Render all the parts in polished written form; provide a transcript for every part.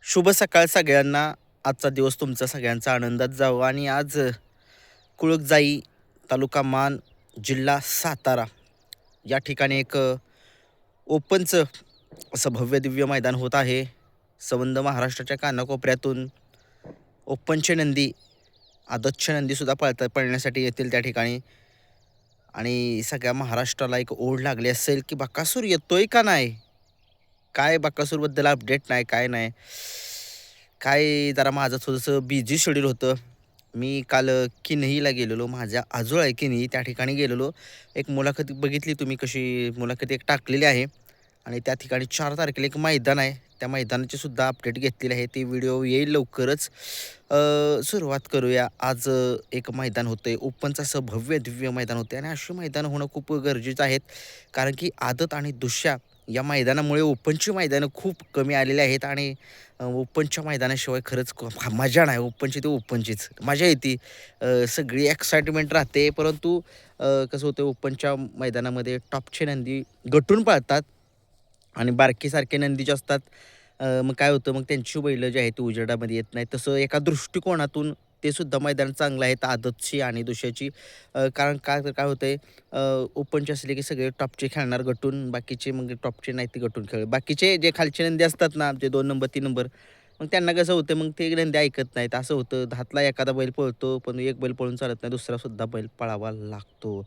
शुभ सकाळ सगळ्यांना. आजचा दिवस तुमचा सगळ्यांचा आनंदात जावा. आणि आज कुळकजाई, तालुका मान, जिल्हा सातारा या ठिकाणी एक ओपनचं असं भव्य दिव्य मैदान होत आहे. संबंध महाराष्ट्राच्या कानाकोपऱ्यातून ओपनचे नंदी, आदतचे नंदीसुद्धा पळण्यासाठी येतील त्या ठिकाणी. आणि सगळ्या महाराष्ट्राला एक ओढ लागली असेल की बकासूर येतोय का नाही, काय बकासूरबद्दल अपडेट नाही, काय नाही. काय जरा माझं थोडंसं बिझी शेड्यूल होतं. मी काल किन्हीला गेलेलो, माझ्या आजोळ आहे किन्ही, त्या ठिकाणी गेलेलो. एक मुलाखत बघितली तुम्ही, कशी मुलाखत एक टाकलेली आहे. आणि त्या ठिकाणी 4 तारखेला एक मैदान आहे, त्या मैदानाची सुद्धा अपडेट घेतलेली आहे. ती व्हिडिओ येईल लवकरच. सुरुवात करूया. आज एक मैदान होतं आहे ओपनचं, असं भव्य दिव्य मैदान होते आणि अशी मैदानं होणं खूप गरजेचं आहेत. कारण की आदत आणि दुष्या या मैदानामुळे ओपनची मैदानं खूप कमी आलेली आहेत. आणि ओपनच्या मैदानाशिवाय खरंच मजा नाही. ओपनची ते ओपनचीच मजा येते. सगळी एक्साइटमेंट राहते. परंतु कसं होतं, ओपनच्या मैदानामध्ये टॉपचे नंदी गटून पळतात आणि बारकीसारखे नंदी जे असतात, मग काय होतं, मग त्यांची बैलं जी आहेत ती उजेडामध्ये येत नाही. तसं एका दृष्टिकोनातून ते सुद्धा मैदान चांगलं आहे आदतची आणि दुसऱ्याची. कारण काय तर काय होतंय, ओपनचे असले की सगळे टॉपचे खेळणार गटून, बाकीचे मग टॉपचे नाही ते गटून खेळ. बाकीचे जे खालचे नंदी असतात ना, जे 2 नंबर 3 नंबर, मग त्यांना कसं होतं, मग ते नंदी ऐकत नाहीत. असं होतं, 10तला एखादा बैल पळतो, पण एक बैल पळून चालत नाही, दुसरासुद्धा बैल पळावा लागतो.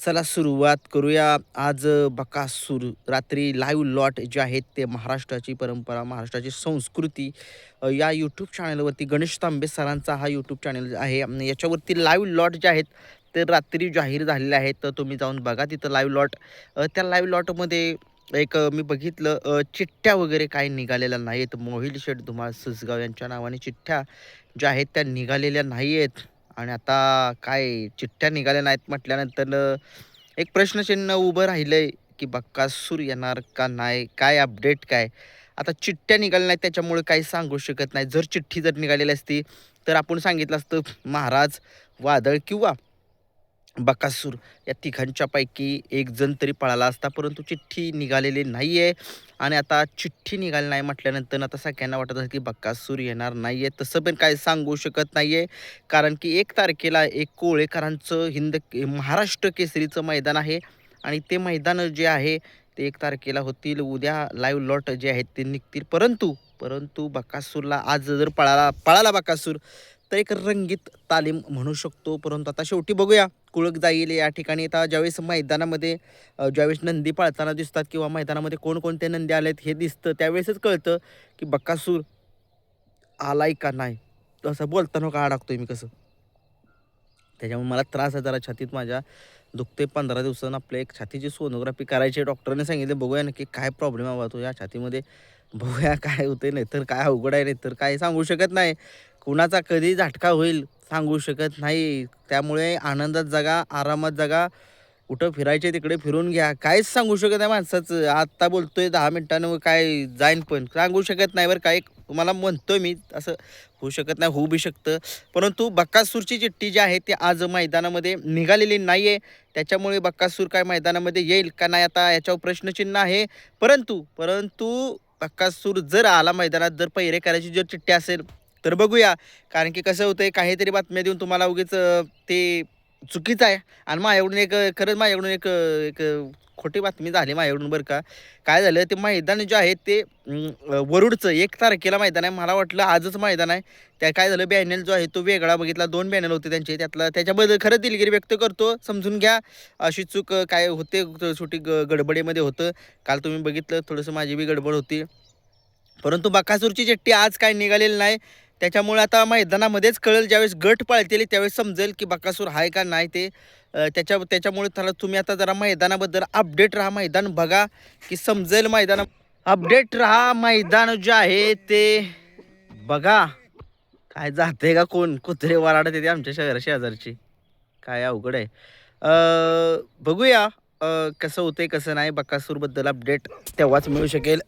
चला सुरुवात करूया. आज बकासूर रात्री लाईव्ह लॉट जे आहेत ते महाराष्ट्राची परंपरा, महाराष्ट्राची संस्कृती या यूट्यूब चॅनलवरती, गणेश तांबे सरांचा हा यूट्यूब चॅनल आहे. याच्यावरती लाईव्ह लॉट जे आहेत ते रात्री जाहीर झालेले आहेत. तर तुम्ही जाऊन बघा तिथं लाईव्ह लॉट. त्या लाईव्ह लॉटमध्ये एक मी बघितलं, चिठ्ठ्या वगैरे काही निघालेल्या नाहीत. मोहिल शेठ धुमाळ ससगाव यांच्या नावाने चिठ्ठ्या ज्या आहेत त्या निघालेल्या नाही आहेत. आणि आता काय चिठ्ठ्या निघाल्या नाहीत म्हटल्यानंतर एक प्रश्नचिन्ह उभं राहिलंय की बक्कासूर येणार का नाही, काय अपडेट काय. आता चिठ्ठ्या निघाल्या नाहीत त्याच्यामुळे काही सांगू शकत नाही. जर चिठ्ठी जर निघालेली असती तर आपण सांगितलं असतं महाराज, वादळ किंवा बकासूर या तिघांच्यापैकी एक जण तरी पळाला असता. परंतु चिठ्ठी निघालेली नाही आहे. आणि आता चिठ्ठी निघाली नाही म्हटल्यानंतर आता सगळ्यांना वाटत आहे की बकासूर येणार नाही आहे. तसं पण काय सांगू शकत नाही आहे. कारण की 1 तारखेला एक कोळेकरांचं महाराष्ट्र केसरीचं मैदान आहे. आणि ते मैदान जे आहे ते 1 तारखेला होतील. उद्या लाईव्ह लॉट जे आहेत ते निघतील. परंतु परंतु बकासूरला आज जर पळाला बकासूर तर एक रंगीत तालीम म्हणू शकतो. परंतु आता शेवटी बघूया कुळक जाईल या ठिकाणी. आता ज्यावेळेस मैदानामध्ये ज्यावेळेस नंदी पळताना दिसतात किंवा मैदानामध्ये कोणकोणते नंदी आलेत हे दिसतं, त्यावेळेसच कळतं की बकासूर आलाय का नाही. तसं बोलताना का अडकतोय मी कसं. त्याच्यामुळे मला त्रास आहे जरा छातीत माझ्या, दुखते. 15 दिवसानं आपल्या एक छातीची सोनोग्राफी करायची. डॉक्टरने सांगितलं बघूया नक्की काय प्रॉब्लेम आहे बाबा तुझ्या छातीमध्ये. बघूया काय होतंय, नाहीतर काय अवघड आहे, नाहीतर काय सांगू शकत नाही. कुणाचा कधी झटका होईल सांगू शकत नाही. त्यामुळे आनंदात जगा, आरामात जगा. कुठं फिरायचे तिकडे फिरून घ्या. काहीच सांगू शकत नाही माणसाचं. आत्ता बोलतोय 10 मिनिटानं काय जाईन पण सांगू शकत नाही बरं. काय तुम्हाला म्हणतोय मी, असं होऊ शकत नाही, होऊ बी शकतं. परंतु बकासूरची चिठ्ठी जी आहे ती आज मैदानामध्ये निघालेली नाही आहे. त्याच्यामुळे बकासूर काय मैदानामध्ये येईल का नाही आता याच्यावर प्रश्नचिन्ह आहे. परंतु परंतु बकासूर जर आला मैदानात, जर पैरे करायची जर चिठ्ठी असेल तर बघूया. कारण की कसं होतंय, काहीतरी बातम्या देऊन तुम्हाला उगीच ते चुकीचं आहे. आणि माझ्याकडून एक खरंच माझ्याकडून एक एक खोटी बातमी झाली माझ्याकडून बरं का. काय झालं, ते मैदान जे आहे ते वरुडचं 1 तारखेला मैदान आहे. मला वाटलं आजच मैदान आहे. त्या काय झालं, बॅनल जो आहे तो वेगळा बघितला. 2 बॅनल होते त्यांचे. त्याच्याबद्दल खरंच दिलगिरी व्यक्त करतो. समजून घ्या. अशी चूक काय होते, छोटी गडबडीमध्ये होतं. काल तुम्ही बघितलं, थोडंसं माझी बी गडबड होती. परंतु बकासूरची चिठ्ठी आज काय निघालेली नाही. त्याच्यामुळे आता मैदानामध्येच कळेल, ज्यावेळेस गट पळतील त्यावेळेस समजेल की बकासूर आहे का नाही ते. त्याच्यामुळे त्याला तुम्ही आता जरा मैदानाबद्दल अपडेट राहा. मैदान बघा की समजेल. अपडेट राहा. मैदान जे आहे ते बघा. काय जाते का कोण कुत्रे वराडत येते आमच्या शेजारची. काय अवघड आहे. बघूया कसं होतंय कसं नाही. बकासूरबद्दल अपडेट तेव्हाच मिळू शकेल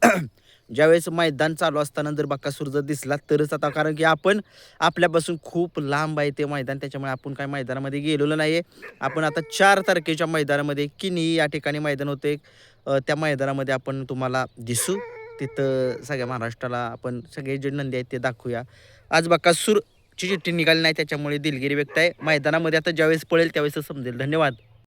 ज्यावेळेस मैदान चालू असताना जर बकासूर जर दिसला तरच. आता कारण की आपण आपल्यापासून खूप लांब आहे ते मैदान, त्याच्यामुळे आपण काय मैदानामध्ये गेलेलो नाही आहे. आपण आता 4 तारखेच्या मैदानामध्ये किनी या ठिकाणी मैदान होते, त्या मैदानामध्ये आपण तुम्हाला दिसू. तिथं सगळ्या महाराष्ट्राला आपण सगळे जे नंदी आहेत ते दाखवूया. आज बकासूरची चिठ्ठी निघाली नाही त्याच्यामुळे दिलगिरी व्यक्त आहे. मैदानामध्ये आता ज्यावेळेस पळेल त्यावेळेस समजेल. धन्यवाद.